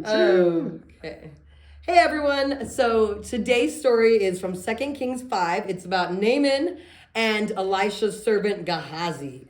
Okay. Hey everyone. So today's story is from 2 Kings 5. It's about Naaman and Elisha's servant Gehazi.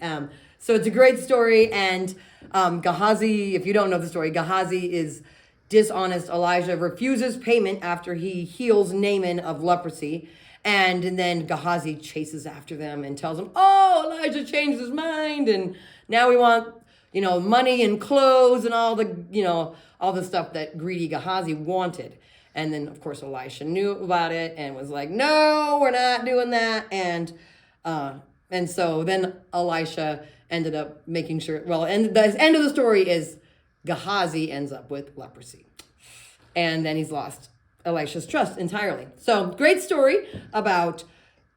So it's a great story. And Gehazi, if you don't know the story, Gehazi is dishonest. Elijah refuses payment after he heals Naaman of leprosy. And then Gehazi chases after them and tells them, oh, Elijah changed his mind. And now we want, money and clothes and all the stuff that greedy Gehazi wanted. And then, of course, Elisha knew about it and was like, no, we're not doing that. And so then Elisha ended up making sure, and the end of the story is Gehazi ends up with leprosy. And then he's lost Elisha's trust entirely. So great story about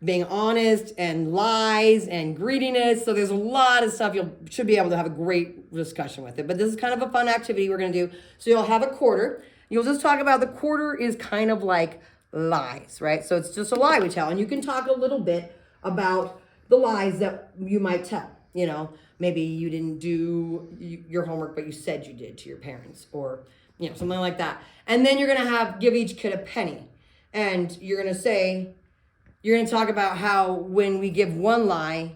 being honest and lies and greediness. So there's a lot of stuff. You should be able to have a great discussion with it. But this is kind of a fun activity we're going to do. So you'll have a quarter. You'll just talk about the quarter is kind of like lies, right? So it's just a lie we tell. And you can talk a little bit about the lies that you might tell. Maybe you didn't do your homework, but you said you did to your parents, or something like that. And then you're going to give each kid a penny. And you're going to talk about how when we give one lie,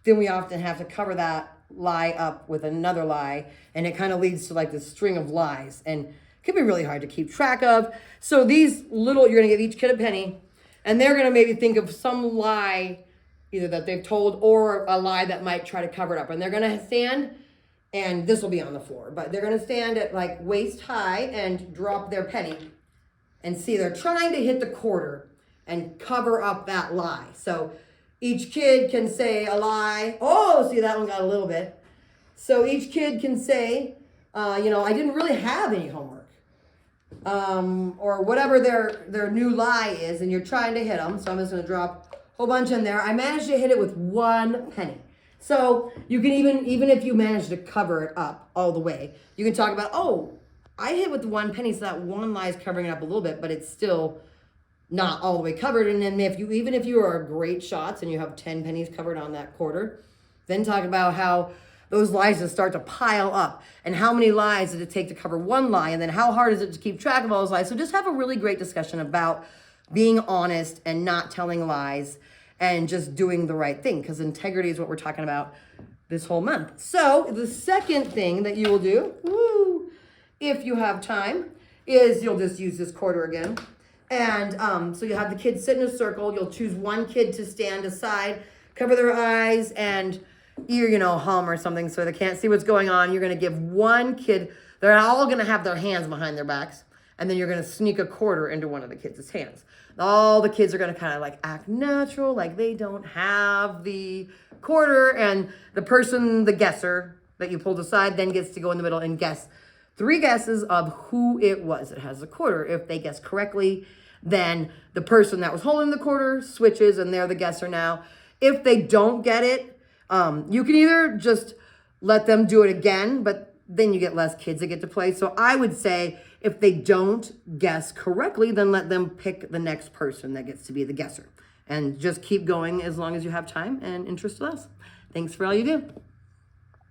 then we often have to cover that lie up with another lie. And it kind of leads to like this string of lies. And it can be really hard to keep track of. So you're going to give each kid a penny. And they're going to maybe think of some lie, either that they've told or a lie that might try to cover it up. And they're going to stand, and this will be on the floor, but they're going to stand at like waist high and drop their penny. And see, they're trying to hit the quarter and cover up that lie. So each kid can say a lie. Oh, see, that one got a little bit. So each kid can say, I didn't really have any homework. Or whatever their new lie is, and you're trying to hit them. So I'm just going to drop a whole bunch in there. I managed to hit it with one penny. So you can even if you manage to cover it up all the way, you can talk about, oh, I hit with one penny, so that one lie is covering it up a little bit, but it's still not all the way covered. And then if you are great shots and you have 10 pennies covered on that quarter, then talk about how those lies just start to pile up and how many lies did it take to cover one lie, and then how hard is it to keep track of all those lies. So just have a really great discussion about being honest and not telling lies and just doing the right thing, because integrity is what we're talking about this whole month. So the second thing that you will do, if you have time, is you'll just use this quarter again. And so you have the kids sit in a circle. You'll choose one kid to stand aside, cover their eyes, and hum or something so they can't see what's going on. You're going to give one kid, they're all going to have their hands behind their backs, and then you're going to sneak a quarter into one of the kids' hands. All the kids are going to kind of like act natural, like they don't have the quarter, and the person, the guesser that you pulled aside, then gets to go in the middle and guess 3 guesses of who it was that has the quarter. If they guess correctly, then the person that was holding the quarter switches and they're the guesser now. If they don't get it, you can either just let them do it again, but then you get less kids that get to play. So I would say if they don't guess correctly, then let them pick the next person that gets to be the guesser. And just keep going as long as you have time and interest with us. Thanks for all you do.